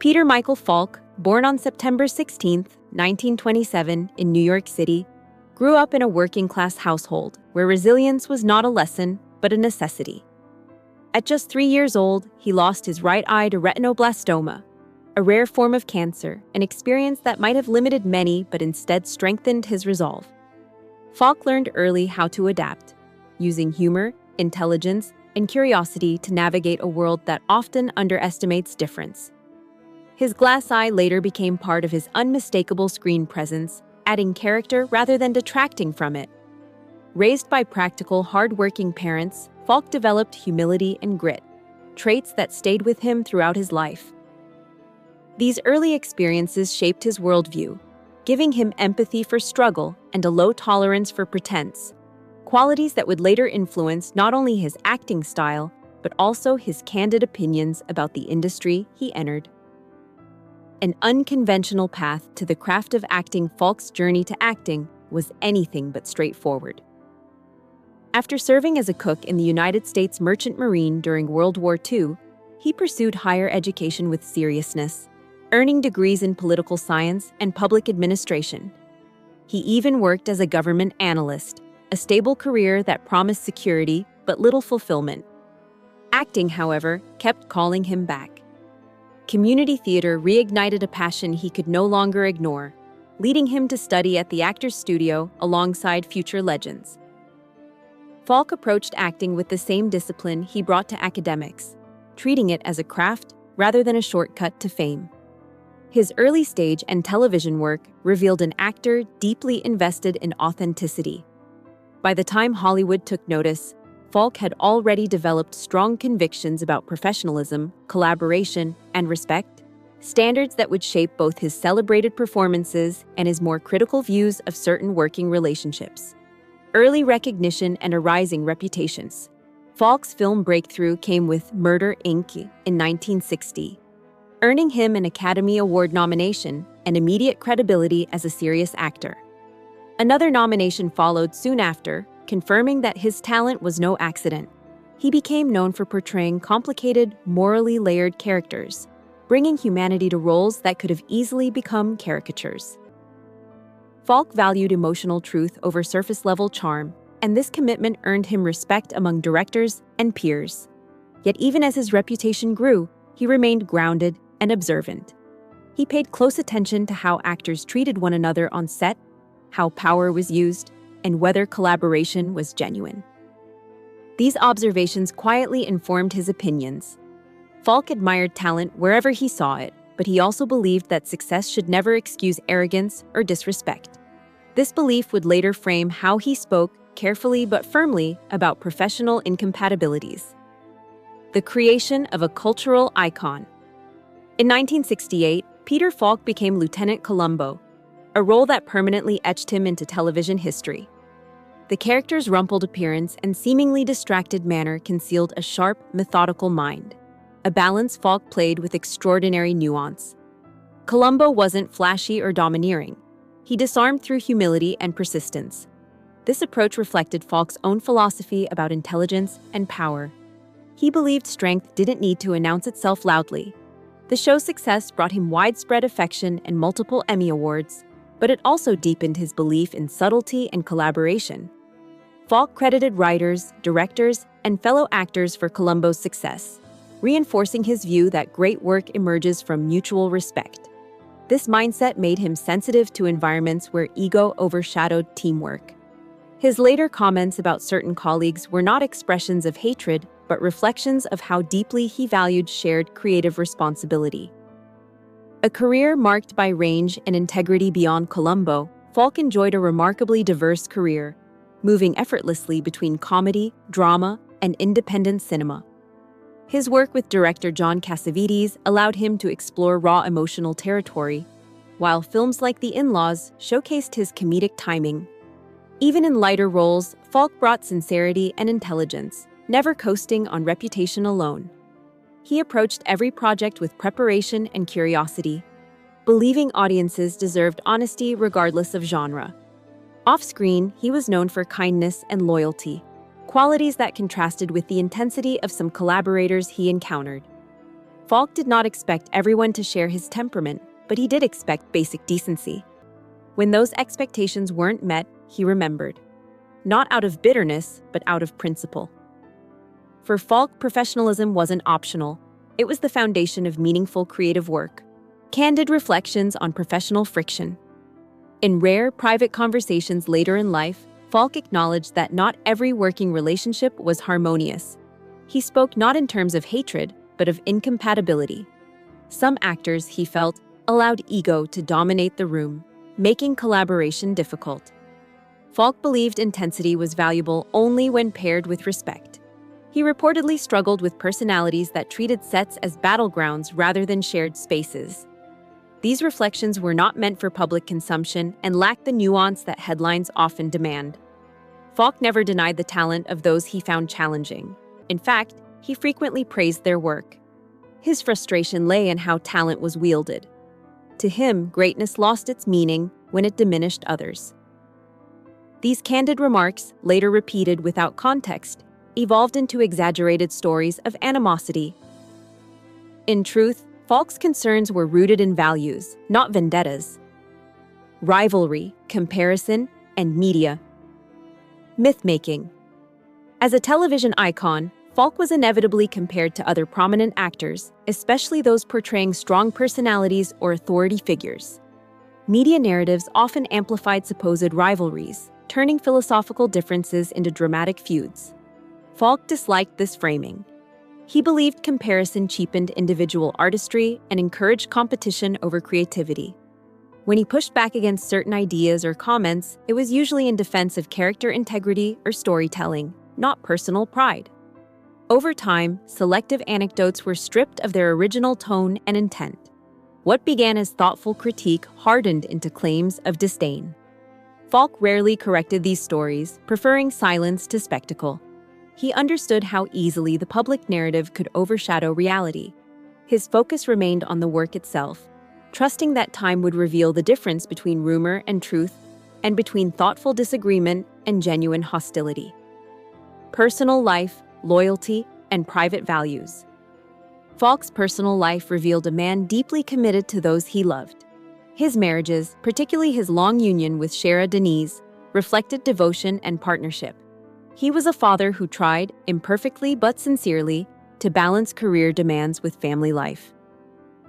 Peter Michael Falk, born on September 16, 1927, in New York City, grew up in a working-class household where resilience was not a lesson, but a necessity. At just 3 years old, he lost his right eye to retinoblastoma, a rare form of cancer, an experience that might have limited many but instead strengthened his resolve. Falk learned early how to adapt, using humor, intelligence, and curiosity to navigate a world that often underestimates difference. His glass eye later became part of his unmistakable screen presence, adding character rather than detracting from it. Raised by practical, hard-working parents, Falk developed humility and grit, traits that stayed with him throughout his life. These early experiences shaped his worldview, giving him empathy for struggle and a low tolerance for pretense, qualities that would later influence not only his acting style, but also his candid opinions about the industry he entered. An unconventional path to the craft of acting, Falk's journey to acting was anything but straightforward. After serving as a cook in the United States Merchant Marine during World War II, he pursued higher education with seriousness, earning degrees in political science and public administration. He even worked as a government analyst, a stable career that promised security but little fulfillment. Acting, however, kept calling him back. Community theater reignited a passion he could no longer ignore, leading him to study at the Actors Studio alongside future legends. Falk approached acting with the same discipline he brought to academics, treating it as a craft rather than a shortcut to fame. His early stage and television work revealed an actor deeply invested in authenticity. By the time Hollywood took notice, Falk had already developed strong convictions about professionalism, collaboration, and respect, standards that would shape both his celebrated performances and his more critical views of certain working relationships. Early recognition and a rising reputation. Falk's film breakthrough came with Murder, Inc. in 1960, earning him an Academy Award nomination and immediate credibility as a serious actor. Another nomination followed soon after, confirming that his talent was no accident. He became known for portraying complicated, morally layered characters, bringing humanity to roles that could have easily become caricatures. Falk valued emotional truth over surface-level charm, and this commitment earned him respect among directors and peers. Yet even as his reputation grew, he remained grounded and observant. He paid close attention to how actors treated one another on set, how power was used, and whether collaboration was genuine. These observations quietly informed his opinions. Falk admired talent wherever he saw it, but he also believed that success should never excuse arrogance or disrespect. This belief would later frame how he spoke, carefully but firmly, about professional incompatibilities. The creation of a cultural icon. In 1968, Peter Falk became Lieutenant Columbo, a role that permanently etched him into television history. The character's rumpled appearance and seemingly distracted manner concealed a sharp, methodical mind, a balance Falk played with extraordinary nuance. Columbo wasn't flashy or domineering. He disarmed through humility and persistence. This approach reflected Falk's own philosophy about intelligence and power. He believed strength didn't need to announce itself loudly. The show's success brought him widespread affection and multiple Emmy Awards, but it also deepened his belief in subtlety and collaboration. Falk credited writers, directors, and fellow actors for Columbo's success, reinforcing his view that great work emerges from mutual respect. This mindset made him sensitive to environments where ego overshadowed teamwork. His later comments about certain colleagues were not expressions of hatred, but reflections of how deeply he valued shared creative responsibility. A career marked by range and integrity beyond Columbo, Falk enjoyed a remarkably diverse career, moving effortlessly between comedy, drama, and independent cinema. His work with director John Cassavetes allowed him to explore raw emotional territory, while films like The In-Laws showcased his comedic timing. Even in lighter roles, Falk brought sincerity and intelligence, never coasting on reputation alone. He approached every project with preparation and curiosity, believing audiences deserved honesty regardless of genre. Off-screen, he was known for kindness and loyalty, qualities that contrasted with the intensity of some collaborators he encountered. Falk did not expect everyone to share his temperament, but he did expect basic decency. When those expectations weren't met, he remembered. Not out of bitterness, but out of principle. For Falk, professionalism wasn't optional. It was the foundation of meaningful creative work. Candid reflections on professional friction. In rare, private conversations later in life, Falk acknowledged that not every working relationship was harmonious. He spoke not in terms of hatred, but of incompatibility. Some actors, he felt, allowed ego to dominate the room, making collaboration difficult. Falk believed intensity was valuable only when paired with respect. He reportedly struggled with personalities that treated sets as battlegrounds rather than shared spaces. These reflections were not meant for public consumption and lacked the nuance that headlines often demand. Falk never denied the talent of those he found challenging. In fact, he frequently praised their work. His frustration lay in how talent was wielded. To him, greatness lost its meaning when it diminished others. These candid remarks, later repeated without context, evolved into exaggerated stories of animosity. In truth, Falk's concerns were rooted in values, not vendettas. Rivalry, comparison, and media. Myth-making. As a television icon, Falk was inevitably compared to other prominent actors, especially those portraying strong personalities or authority figures. Media narratives often amplified supposed rivalries, turning philosophical differences into dramatic feuds. Falk disliked this framing. He believed comparison cheapened individual artistry and encouraged competition over creativity. When he pushed back against certain ideas or comments, it was usually in defense of character integrity or storytelling, not personal pride. Over time, selective anecdotes were stripped of their original tone and intent. What began as thoughtful critique hardened into claims of disdain. Falk rarely corrected these stories, preferring silence to spectacle. He understood how easily the public narrative could overshadow reality. His focus remained on the work itself, trusting that time would reveal the difference between rumor and truth, and between thoughtful disagreement and genuine hostility. Personal life, loyalty, and private values. Falk's personal life revealed a man deeply committed to those he loved. His marriages, particularly his long union with Shara Denise, reflected devotion and partnership. He was a father who tried, imperfectly but sincerely, to balance career demands with family life.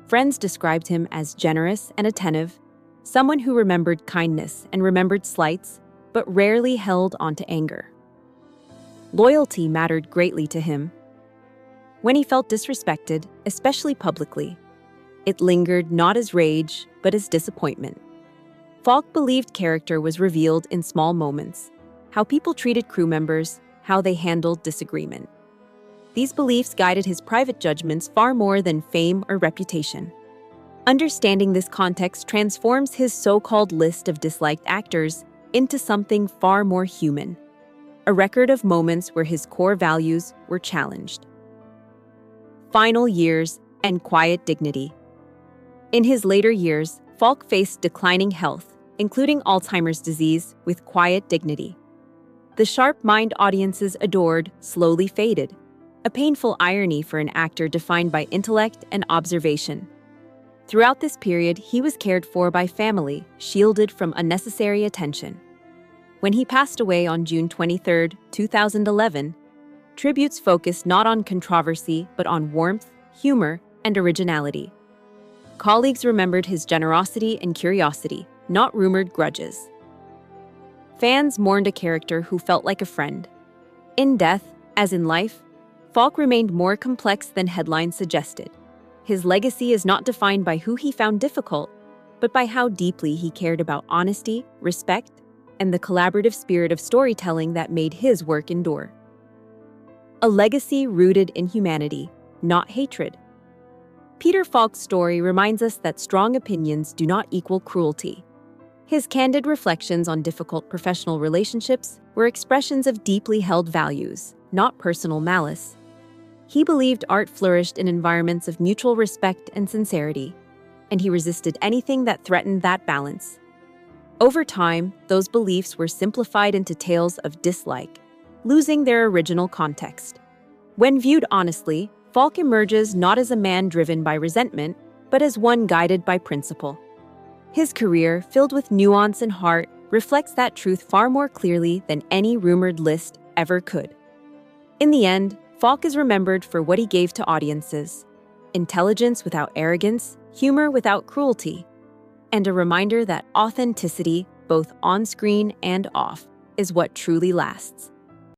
Friends described him as generous and attentive, someone who remembered kindness and remembered slights, but rarely held onto anger. Loyalty mattered greatly to him. When he felt disrespected, especially publicly, it lingered not as rage, but as disappointment. Falk believed character was revealed in small moments, how people treated crew members, how they handled disagreement. These beliefs guided his private judgments far more than fame or reputation. Understanding this context transforms his so-called list of disliked actors into something far more human, a record of moments where his core values were challenged. Final years and quiet dignity. In his later years, Falk faced declining health, including Alzheimer's disease, with quiet dignity. The sharp-minded audiences adored slowly faded, a painful irony for an actor defined by intellect and observation. Throughout this period, he was cared for by family, shielded from unnecessary attention. When he passed away on June 23, 2011, tributes focused not on controversy but on warmth, humor, and originality. Colleagues remembered his generosity and curiosity, not rumored grudges. Fans mourned a character who felt like a friend. In death, as in life, Falk remained more complex than headlines suggested. His legacy is not defined by who he found difficult, but by how deeply he cared about honesty, respect, and the collaborative spirit of storytelling that made his work endure. A legacy rooted in humanity, not hatred. Peter Falk's story reminds us that strong opinions do not equal cruelty. His candid reflections on difficult professional relationships were expressions of deeply held values, not personal malice. He believed art flourished in environments of mutual respect and sincerity, and he resisted anything that threatened that balance. Over time, those beliefs were simplified into tales of dislike, losing their original context. When viewed honestly, Falk emerges not as a man driven by resentment, but as one guided by principle. His career, filled with nuance and heart, reflects that truth far more clearly than any rumored list ever could. In the end, Falk is remembered for what he gave to audiences: intelligence without arrogance, humor without cruelty, and a reminder that authenticity, both on screen and off, is what truly lasts.